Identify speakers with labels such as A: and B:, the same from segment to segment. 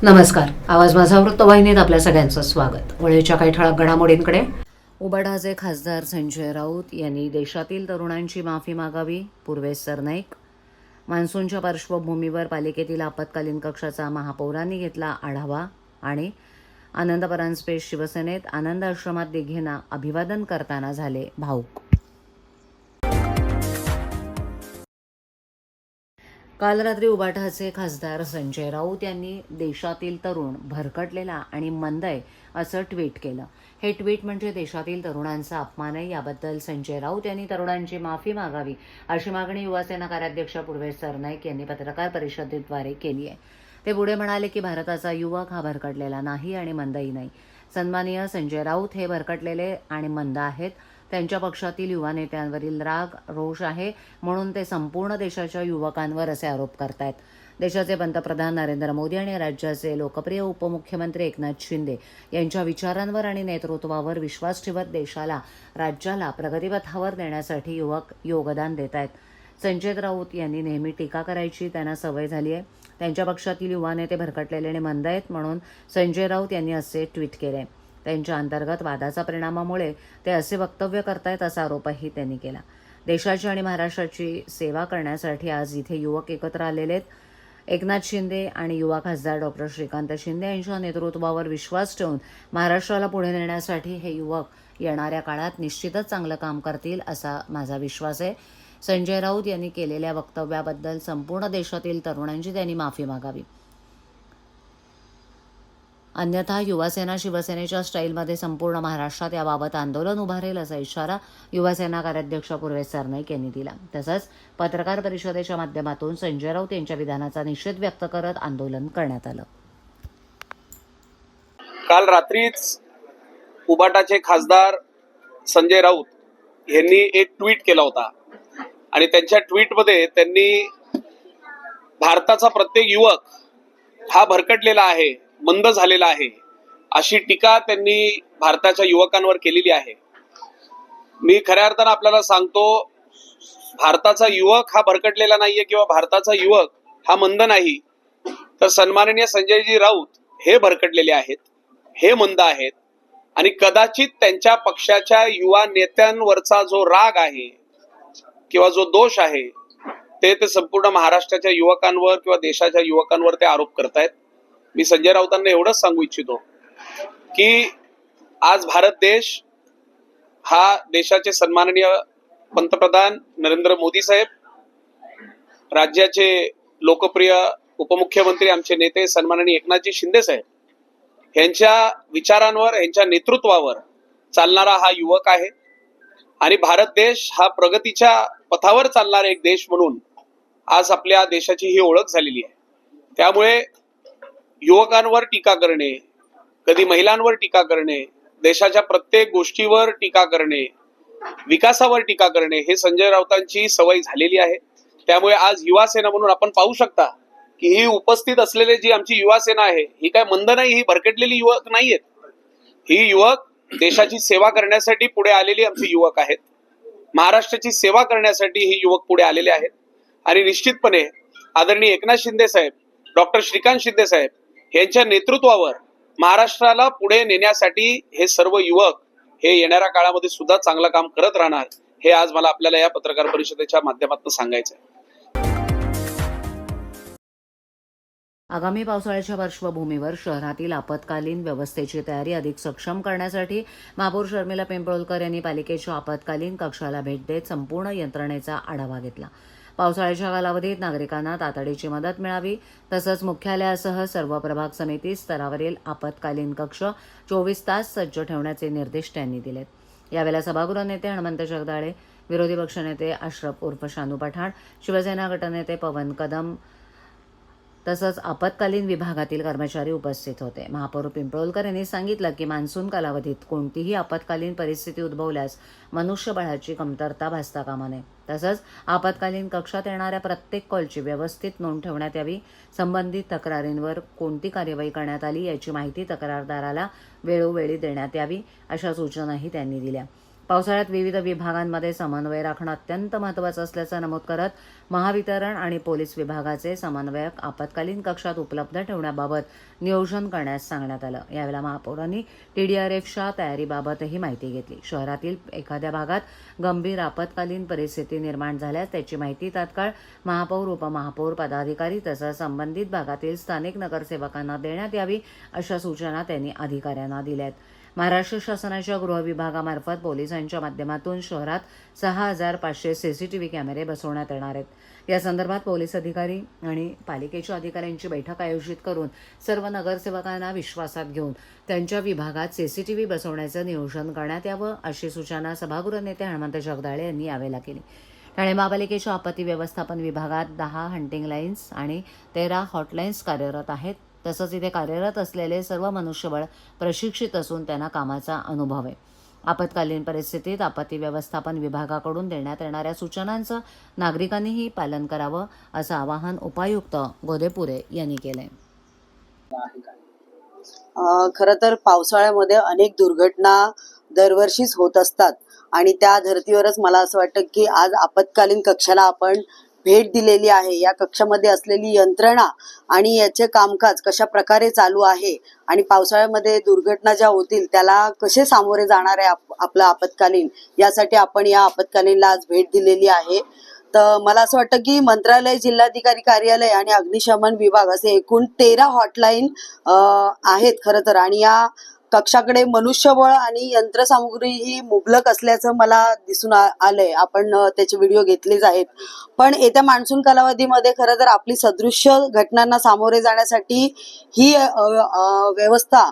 A: नमस्कार. आवाज माझा वृत्तवाहिनीत आपल्या सगळ्यांचं स्वागत. वेळेच्या काही ठळक घडामोडींकडे. उबाटाचे खासदार संजय राऊत यांनी देशातील तरुणांची माफी मागावी, पूर्वेश सरनाईक. मान्सूनच्या पार्श्वभूमीवर पालिकेतील आपत्कालीन कक्षाचा महापौरांनी घेतला आढावा. आणि आनंद परांजपे शिवसेनेत आनंद आश्रमात दिघेंना अभिवादन करताना झाले भाऊक. काल रात्री उबाटाचे खासदार संजय राऊत यांनी देशातील तरुण भरकटलेला आणि मंद आहे असं ट्विट केलं. हे ट्विट म्हणजे देशातील तरुणांचा अपमान आहे. याबद्दल संजय राऊत यांनी तरुणांची माफी मागावी अशी मागणी युवासेना कार्याध्यक्ष पूर्वेश सरनाईक यांनी पत्रकार परिषदेद्वारे केली आहे. ते पुढे म्हणाले की भारताचा युवक हा भरकटलेला नाही आणि मंदही नाही. सन्माननीय संजय राऊत हे भरकटलेले आणि मंद आहेत. त्यांच्या पक्षातील युवा नेत्यांवरील राग रोष आहे म्हणून ते संपूर्ण देशाच्या युवकांवर असे आरोप करतायत. देशाचे पंतप्रधान नरेंद्र मोदी आणि राज्याचे लोकप्रिय उपमुख्यमंत्री एकनाथ शिंदे यांच्या विचारांवर आणि नेतृत्वावर विश्वास ठेवत देशाला राज्याला प्रगतीपथावर नेण्यासाठी युवक योगदान देत आहेत. संजय राऊत यांनी नेहमी टीका करायची त्यांना सवय झाली आहे. त्यांच्या पक्षातील युवा नेते भरकटलेले आणि मंद आहेत म्हणून संजय राऊत यांनी असे ट्विट केले. त्यांच्या अंतर्गत वादाचा परिणामामुळे ते असे वक्तव्य करतायत असा आरोपही त्यांनी केला. देशाची आणि महाराष्ट्राची सेवा करण्यासाठी आज इथे युवक एकत्र आलेले आहेत. एकनाथ शिंदे आणि युवा खासदार डॉक्टर श्रीकांत शिंदे यांच्या नेतृत्वावर विश्वास ठेवून महाराष्ट्राला पुढे नेण्यासाठी हे युवक येणाऱ्या काळात निश्चितच चांगलं काम करतील असा माझा विश्वास आहे. संजय राऊत यांनी केलेल्या वक्तव्याबद्दल संपूर्ण देशातील तरुणांची त्यांनी माफी मागावी. अन्यथा युवासेना शिवसेनेच्या स्टाईलमध्ये संपूर्ण महाराष्ट्रात याबाबत आंदोलन उभारेल असा इशारा युवासेना कार्याध्यक्ष पूर्वेश सरनाईक यांनी दिला. तसंच पत्रकार परिषदेच्या माध्यमातून संजय राऊत यांच्या विधानाचा निषेध व्यक्त करत आंदोलन करण्यात आलं.
B: काल रात्रीच उबाटाचे खासदार संजय राऊत यांनी एक ट्विट केला होता आणि त्यांच्या ट्विटमध्ये त्यांनी भारताचा प्रत्येक युवक हा भरकटलेला आहे, मंद झालेला आहे अशी टीका त्यांनी भारताच्या युवकांवर केलेली आहे. मी खऱ्या अर्थानं आपल्याला सांगतो, भारताचा युवक हा भरकटलेला नाहीये किंवा भारताचा युवक हा मंद नाही, तर सन्माननीय संजयजी राऊत हे भरकटलेले आहेत, हे मंद आहेत आणि कदाचित त्यांच्या पक्षाच्या युवा नेत्यांवरचा जो राग आहे किंवा जो दोष आहे ते संपूर्ण महाराष्ट्राच्या युवकांवर किंवा देशाच्या युवकांवर ते आरोप करतायत. मी संजय राऊतांना एवढंच सांगू इच्छितो की आज भारत देश हा देशाचे सन्माननीय पंतप्रधान नरेंद्र मोदी साहेब, राज्याचे लोकप्रिय उपमुख्यमंत्री आमचे नेते सन्माननीय एकनाथजी शिंदे साहेब यांच्या विचारांवर, यांच्या नेतृत्वावर चालणारा हा युवक आहे आणि भारत देश हा प्रगतीच्या पथावर चालणारा एक देश म्हणून आज आपल्या देशाची ही ओळख झालेली आहे. त्यामुळे युवकांवर टीका करणे, कधी महिलांवर टीका करणे, देशाच्या प्रत्येक गोष्टीवर टीका करणे, विकासावर टीका करणे हे संजय राऊतांची सवय झालेली आहे. त्यामुळे आज युवा सेना म्हणून आपण पाहू शकता की ही उपस्थित असलेली जी आमची युवा सेना आहे ही काय मंद नाही, ही भरकटलेली युवक नाहीयेत. ही युवक देशाची सेवा करण्यासाठी पुढे आलेली आमची युवक आहेत. महाराष्ट्राची सेवा करण्यासाठी ही युवक पुढे आलेले आहेत आणि निश्चितपणे आदरणीय एकनाथ शिंदे साहेब, डॉक्टर श्रीकांत शिंदे साहेब यांच्या नेतृत्वावर महाराष्ट्राला पुढे नेण्यासाठी हे सर्व युवक हे येणाऱ्या काळामध्ये सुद्धा चांगलं काम करत राहणार, हे आज मला आपल्याला या पत्रकार परिषदेच्या माध्यमातून सांगायचं आहे.
A: आगामी पावसाळ्याच्या पार्श्वभूमीवर शहरातील आपत्कालीन व्यवस्थेची तयारी अधिक सक्षम करण्यासाठी महापौर शर्मिला पिंपळकर यांनी पालिकेच्या आपत्कालीन कक्षाला भेट देत संपूर्ण यंत्रणेचा आढावा घेतला. पावसाळ्याच्या कालावधीत नागरिकांना तातडीची मदत मिळावी तसंच मुख्यालयासह सर्व प्रभाग समिती स्तरावरील आपत्कालीन कक्ष 24 तास सज्ज ठेवण्याचे निर्देश त्यांनी दिलेत. यावेळेला सभागृह नेते हनुमंत जगदाळे, विरोधी पक्षनेते अशरफ उर्फ शानू पठाण, शिवसेना गटनेते पवन कदम तसंच आपत्कालीन विभागातील कर्मचारी उपस्थित होते. महापौर पिंपळकर यांनी सांगितलं की मान्सून कालावधीत कोणतीही आपत्कालीन परिस्थिती उद्भवल्यास मनुष्यबळाची कमतरता भासता कामा नये. तसंच आपत्कालीन कक्षात येणाऱ्या प्रत्येक कॉलची व्यवस्थित नोंद ठेवण्यात यावी. संबंधित तक्रारींवर कोणती कार्यवाही करण्यात आली याची माहिती तक्रारदाराला वेळोवेळी देण्यात यावी अशा सूचनाही त्यांनी दिल्या. पावसाळ्यात विविध विभागांमध्ये समन्वय राखणं अत्यंत महत्त्वाचं असल्याचं नमूद करत महावितरण आणि पोलीस विभागाचे समन्वयक आपत्कालीन कक्षात उपलब्ध ठेवण्याबाबत नियोजन करण्यास सांगण्यात आलं. यावेळेला महापौरांनी TDRFच्या तयारीबाबतही माहिती घेतली. शहरातील एखाद्या भागात गंभीर आपत्कालीन परिस्थिती निर्माण झाल्यास त्याची माहिती तात्काळ महापौर, उपमहापौर, पदाधिकारी तसंच संबंधित भागातील स्थानिक नगरसेवकांना देण्यात यावी अशा सूचना त्यांनी अधिकाऱ्यांना दिल्यात. महाराष्ट्र शासनाच्या गृह विभागामार्फत पोलिसांच्या माध्यमातून शहरात 6,500 CCTV कॅमेरे बसवण्यात येणार आहेत. या संदर्भात पोलीस अधिकारी आणि पालिकेच्या अधिकाऱ्यांची बैठक आयोजित करून सर्व नगरसेवकांना विश्वासात घेऊन त्यांच्या विभागात CCTV बसवण्याचं नियोजन करण्यात यावं अशी सूचना सभागृह नेते हनुमंत जगदाळे यांनी यावेळेला केली. ठाणे महापालिकेच्या आपत्ती व्यवस्थापन विभागात 10 हंटिंग लाईन्स आणि 13 हॉटलाईन्स कार्यरत आहेत. तसंच इथे कार्यरत असलेले सर्व मनुष्यबळ प्रशिक्षित असून त्यांना कामाचा अनुभव आहे. आपत्कालीन परिस्थितीत आपत्ती व्यवस्थापन विभागाकडून देण्यात येणाऱ्या सूचनांचं नागरिकांनीही पालन करावं असं आवाहन उपायुक्त गोदेपुरे यांनी केलंय.
C: खरं तर पावसाळ्यामध्ये अनेक दुर्घटना दरवर्षीच होत असतात आणि त्या धर्तीवरच मला असं वाटतं की आज आपत्कालीन कक्षाला आपण भेट दिलेली आहे. या कक्षामध्ये असलेली यंत्रणा आणि याचे कामकाज कशा प्रकारे चालू आहे आणि पावसाळ्यामध्ये दुर्घटना ज्या होतील त्याला कसे सामोरे जाणार आहे आपलं आपत्कालीन, यासाठी आपण या आपत्कालीनला आज भेट दिलेली आहे. तर मला असं वाटतं की मंत्रालय, जिल्हाधिकारी कार्यालय आणि अग्निशमन विभाग असे एकूण 13 हॉटलाईन आहेत खरं तर, आणि या कक्षाकडे मनुष्यबळ आणि यंत्रसामुग्री ही मुबलक असल्याचं मला दिसून आलंय. आपण त्याचे व्हिडिओ घेतलेच आहेत. पण येत्या मान्सून कालावधीमध्ये खरं तर आपली सदृश्य घटनांना सामोरे जाण्यासाठी ही व्यवस्था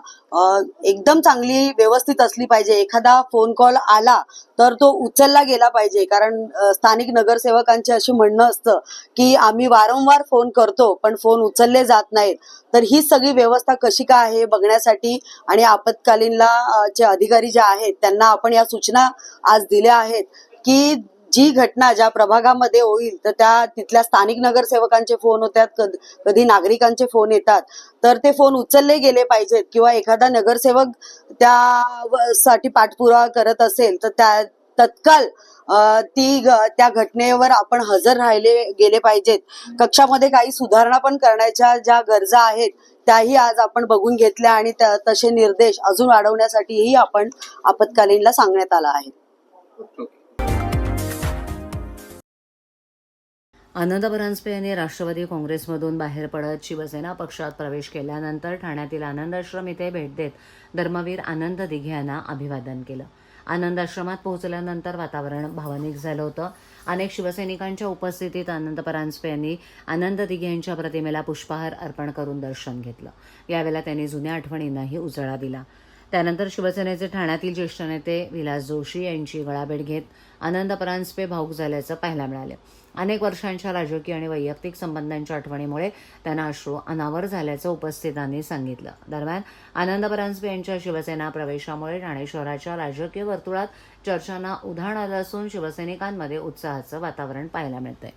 C: एकदम चांगली व्यवस्थित असली पाहिजे. एखादा फोन कॉल आला तर तो उचलला गेला पाहिजे, कारण स्थानिक नगरसेवकांचे असे म्हणणं असतं की आम्ही वारंवार फोन करतो पण फोन उचलले जात नाहीत. तर ही सगळी व्यवस्था कशी काय आहे बघण्यासाठी आणि आपत्कालीनला जे अधिकारी जे आहेत त्यांना आपण या सूचना आज दिल्या आहेत की जी घटना ज्या प्रभागामध्ये होईल तर त्या तिथल्या स्थानिक नगरसेवकांचे फोन होतात, कधी नागरिकांचे फोन येतात, तर ते फोन उचलले गेले पाहिजेत. किंवा एखादा नगरसेवक त्यासाठी पाठपुरावा करत असेल तर त्या तत्काळ त्या घटनेवर आपण हजर राहिले गेले पाहिजेत. कक्षामध्ये काही सुधारणा पण करण्याच्या ज्या गरजा आहेत त्याही आज आपण बघून घेतल्या आणि तसे निर्देश अजून वाढवण्यासाठीही आपण आपत्कालीनला सांगण्यात आला आहे.
A: आनंद परांजपे यांनी राष्ट्रवादी काँग्रेसमधून बाहेर पडत शिवसेना पक्षात प्रवेश केल्यानंतर ठाण्यातील आनंद आश्रम इथे भेट देत धर्मवीर आनंद दिघे यांना अभिवादन केलं. आनंद आश्रमात पोहोचल्यानंतर वातावरण भावनिक झालं होतं. अनेक शिवसैनिकांच्या उपस्थितीत आनंद परांजपे यांनी आनंद दिघे यांच्या प्रतिमेला पुष्पहार अर्पण करून दर्शन घेतलं. यावेळेला त्यांनी जुन्या आठवणींनाही उजाळा दिला. त्यानंतर शिवसेनेचे ठाण्यातील ज्येष्ठ नेते विलास जोशी यांची गळाभेट घेत आनंद परांजपे भावूक झाल्याचं पाहायला मिळालं. अनेक वर्षांच्या राजकीय आणि वैयक्तिक संबंधांच्या आठवणीमुळे त्यांना अश्रू अनावर झाल्याचं उपस्थितांनी सांगितलं. दरम्यान आनंद परांजपे यांच्या शिवसेना प्रवेशामुळे ठाणे शहराच्या राजकीय वर्तुळात चर्चांना उधाण आलं असून शिवसैनिकांमध्ये उत्साहाचं वातावरण पाहायला मिळतंय.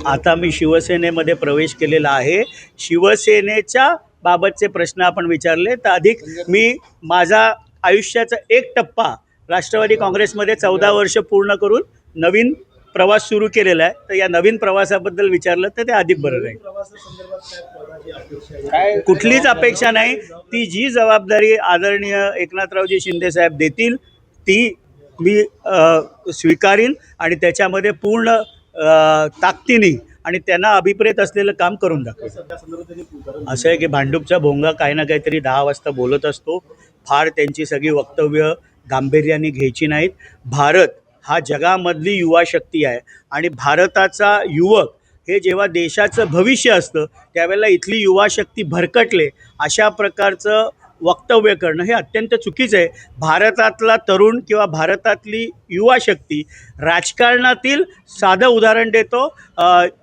D: आता मी शिवसेनेमध्ये प्रवेश केलेला आहे. शिवसेनेच्या बाबतचे प्रश्न आपण विचारले तर अधिक मी माझा आयुष्याचा एक टप्पा राष्ट्रवादी काँग्रेसमध्ये 14 वर्ष पूर्ण करून नवीन प्रवास सुरू केलेला आहे. तर या नवीन प्रवासाबद्दल विचारलं तर ते अधिक बरं राहील. कुठलीच अपेक्षा नाही. ती जी जबाबदारी आदरणीय एकनाथरावजी शिंदे साहेब देतील ती मी स्वीकारीन आणि त्याच्यामध्ये पूर्ण ताकदीने आणि त्यांना अभिप्रेत असलेलं काम करून दाखवेल. असं आहे की भांडूपचा भोंगा काही ना काहीतरी 10 वाजता बोलत असतो. फार त्यांची सगळी वक्तव्य गांभीर्याने घ्यायची नाहीत. भारत हा जगामधली युवा शक्ती आहे आणि भारताचा युवक हे जेव्हा देशाचं भविष्य असतं त्यावेळेला इथली युवा शक्ती भरकटले अशा प्रकारचं वक्तव्य करणं हे अत्यंत चुकीचं आहे. भारतातला तरुण किंवा भारतातली युवा शक्ती राजकारणातील साधं उदाहरण देतो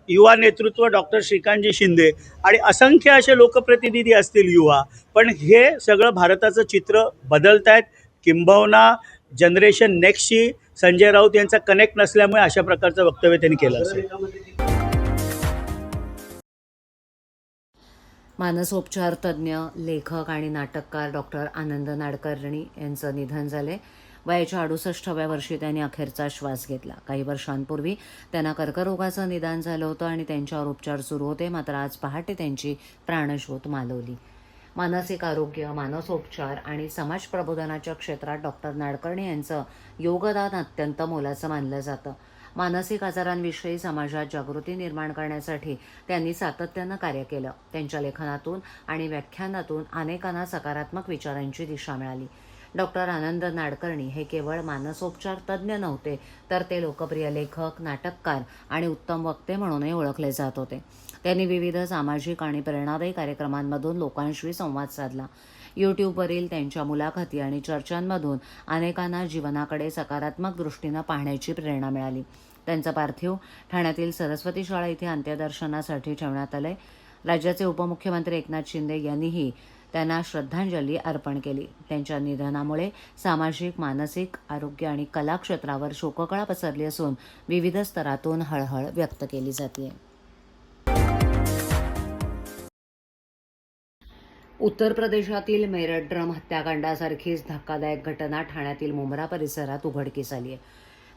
D: युवा नेतृत्व डॉक्टर श्रीकांतजी शिंदे आणि असंख्य असे लोकप्रतिनिधी असतील युवा, पण हे सगळं भारताचं चित्र बदलत आहेत. किंबहुना जनरेशन नेक्स्टशी संजय राऊत यांचा कनेक्ट नसल्यामुळे अशा प्रकारचं वक्तव्य त्यांनी केलं असेल.
A: मानसोपचार तज्ज्ञ, लेखक आणि नाटककार डॉक्टर आनंद नाडकर्णी यांचं निधन झाले. वयाच्या 68व्या वर्षी त्यांनी अखेरचा श्वास घेतला. काही वर्षांपूर्वी त्यांना कर्करोगाचं निदान झालं होतं आणि त्यांच्यावर उपचार सुरू होते. मात्र आज पहाटे त्यांची प्राणज्योत मालवली. मानसिक आरोग्य, मानसोपचार आणि समाज प्रबोधनाच्या क्षेत्रात डॉक्टर नाडकर्णी यांचं योगदान अत्यंत मोलाचं मानलं जातं. मानसिक आजारांविषयी समाजात जागृती निर्माण करण्यासाठी त्यांनी सातत्यानं कार्य केलं. त्यांच्या लेखनातून आणि व्याख्यानातून अनेकांना सकारात्मक विचारांची दिशा मिळाली. डॉक्टर आनंद नाडकर्णी हे केवळ मानसोपचार तज्ज्ञ नव्हते, तर ते लोकप्रिय लेखक, नाटककार आणि उत्तम वक्ते म्हणूनही ओळखले जात होते. त्यांनी विविध सामाजिक आणि प्रेरणादायी कार्यक्रमांमधून लोकांशी संवाद साधला. यूट्यूबवरील त्यांच्या मुलाखती आणि चर्चांमधून अनेकांना जीवनाकडे सकारात्मक दृष्टीनं पाहण्याची प्रेरणा मिळाली. त्यांचं पार्थिव ठाण्यातील सरस्वती शाळा इथे अंत्यदर्शनासाठी ठेवण्यात आलंय. राज्याचे उपमुख्यमंत्री एकनाथ शिंदे यांनीही त्यांना श्रद्धांजली अर्पण केली. त्यांच्या निधनामुळे सामाजिक, मानसिक आरोग्य आणि कला क्षेत्रावर शोककळा पसरली असून विविध स्तरातून हळहळ व्यक्त केली जाते. उत्तर प्रदेशातील मेरठ ड्रम हत्याकांडासारखीच धक्कादायक घटना ठाण्यातील मुंब्रा परिसरात उघडकीस आली आहे.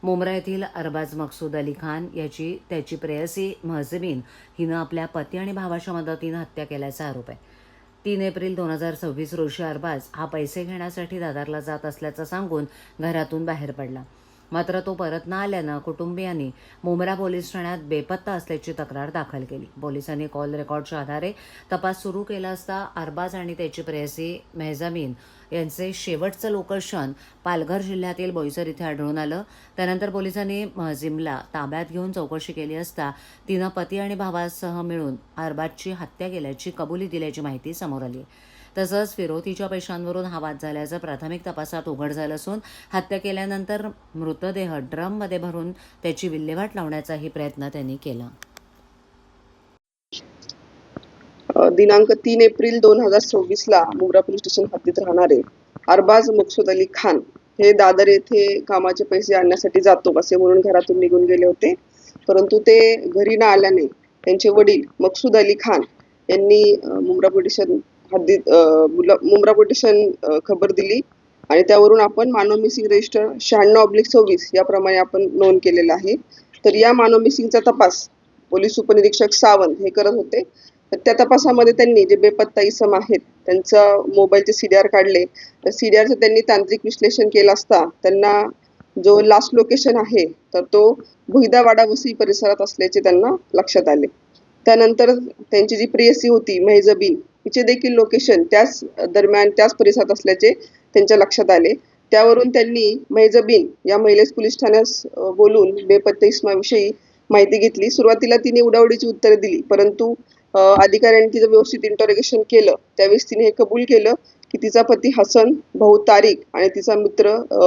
A: मुंब्रा येथील अरबाज मकसूद अली खान याची त्याची प्रेयसी महजबीन हिनं आपल्या पती आणि भावाच्या मदतीनं हत्या केल्याचा आरोप आहे. 3 एप्रिल 2026 रोजी अरबाज हा पैसे घेण्यासाठी दादरला जात असल्याचं सांगून घरातून बाहेर पडला. मात्र तो परत न आल्यानं कुटुंबियांनी मुंब्रा पोलीस ठाण्यात बेपत्ता असल्याची तक्रार दाखल केली. पोलिसांनी कॉल रेकॉर्डच्या आधारे तपास सुरू केला असता अरबाज आणि त्याची प्रेयसी मेहजामीन यांचे शेवटचं लोकेशन पालघर जिल्ह्यातील बोईसर इथे आढळून आलं. त्यानंतर पोलिसांनी महजिमला ताब्यात घेऊन चौकशी केली असता तिनं पती आणि भावासह मिळून अरबाजची हत्या केल्याची कबुली दिल्याची माहिती समोर आली. तसंच फिरौतीच्या पैशांवरून हा वाद झाल्याचं प्राथमिक तपासात उघड झालं असून हत्या केल्यानंतर मृतदेह ड्रममध्ये भरून त्याची विल्हेवाट लावण्याचाही प्रयत्न त्यांनी केला.
E: दिनांक 3 एप्रिल 2026 मुंब्रा पोलीस स्टेशन हद्दीत राहणारे अरबाज मकसूद अली खान हे दादर येथे कामाचे पैसे आणण्यासाठी जातो असे म्हणून घरातून निघून गेले होते. परंतु ते घरी न आल्याने त्यांचे वडील मकसूद अली खान यांनी मुंब्रा पोलीस स्टेशन हद्दीत मुंब्रा पोलीस स्टेशन खबर दिली आणि त्यावरून आपण मानव मिसिंग रजिस्टर 96/26 याप्रमाणे आपण नोंद केलेला आहे. तर या मानव मिसिंगचा तपास पोलीस उपनिरीक्षक सावंत हे करत होते. तर त्या तपासामध्ये त्यांनी जे बेपत्ता इसम आहेत त्यांचा मोबाईलचे CDR काढले. तर CDRचं त्यांनी तांत्रिक विश्लेषण केलं असता त्यांना जो लास्ट लोकेशन आहे तर तो भुईदावाडा वसई परिसरात असल्याचे त्यांना लक्षात आले. त्यानंतर त्यांची जी प्रेयसी होती मेहजबीन हिचे देखील लोकेशन त्याच दरम्यान त्याच परिसरात असल्याचे त्यांच्या लक्षात आले. त्यावरून त्यांनी मेहजबीन या महिलेस पोलीस ठाण्यास बोलून बेपत्ता इसमाविषयी माहिती घेतली. सुरुवातीला तिने उडावडीची उत्तरे दिली, परंतु अधिकाऱ्यांनी तिचं व्यवस्थित इंटरोगेशन केलं. त्यावेळेस तिने हे कबूल केलं की तिचा पती हसन, भाऊ तारिक आणि तिचा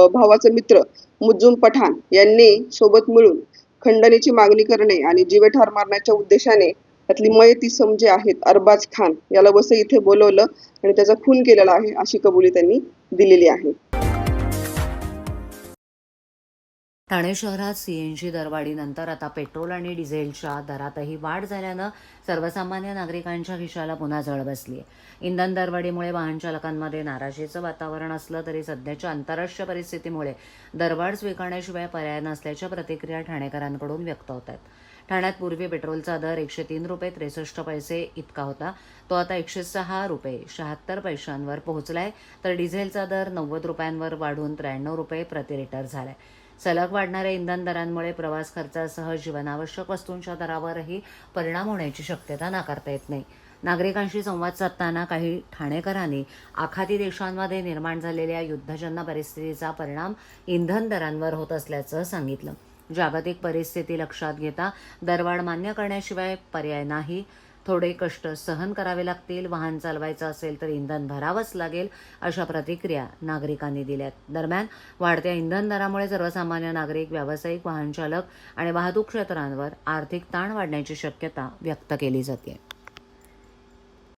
E: भावाचा मित्र मुज्जुम पठाण यांनी सोबत मिळून खंडणीची मागणी करणे आणि जीवे ठार मारण्याच्या उद्देशाने त्यातली मयत इसम जे आहेत अरबाज खान याला वसई इथे बोलवलं आणि त्याचा खून केलेला आहे अशी कबुली त्यांनी दिलेली आहे.
A: ठाणे शहरात CNG दरवाढीनंतर आता पेट्रोल आणि डिझेलच्या दरातही वाढ झाल्यानं सर्वसामान्य नागरिकांच्या खिशाला पुन्हा झळ बसली आहे. इंधन दरवाढीमुळे वाहन चालकांमध्ये नाराजीचं वातावरण असलं तरी सध्याच्या आंतरराष्ट्रीय परिस्थितीमुळे दरवाढ स्वीकारण्याशिवाय पर्याय नसल्याच्या प्रतिक्रिया ठाणेकरांकडून व्यक्त होत आहेत. ठाण्यात पूर्वी पेट्रोलचा दर 103 रुपये 63 पैसे इतका होता. तो आता 106 रुपये 76 पैशांवर पोहोचलाय. तर डिझेलचा दर 90 रुपयांवर वाढून 93 रुपये प्रति लिटर झालाय. सलग वाढणाऱ्या इंधन दरांमुळे प्रवास खर्चासह जीवनावश्यक वस्तूंच्या दरावरही परिणाम होण्याची शक्यता नाकारता येत नाही. नागरिकांशी संवाद साधताना काही ठाणेकरांनी आखाती देशांमध्ये निर्माण झालेल्या युद्धजन्य परिस्थितीचा परिणाम इंधन दरांवर होत असल्याचं सांगितलं. जागतिक परिस्थिती लक्षात घेता दरवाढ मान्य करण्याशिवाय पर्याय नाही. थोडे कष्ट सहन करावे लागतील. वाहन चालवायचं असेल तर इंधन भरावंच लागेल अशा प्रतिक्रिया नागरिकांनी दिल्यात. दरम्यान वाढत्या इंधन दरामुळे सर्वसामान्य नागरिक, व्यावसायिक वाहन चालक आणि वाहतूक क्षेत्रांवर आर्थिक ताण वाढण्याची शक्यता व्यक्त केली जाते.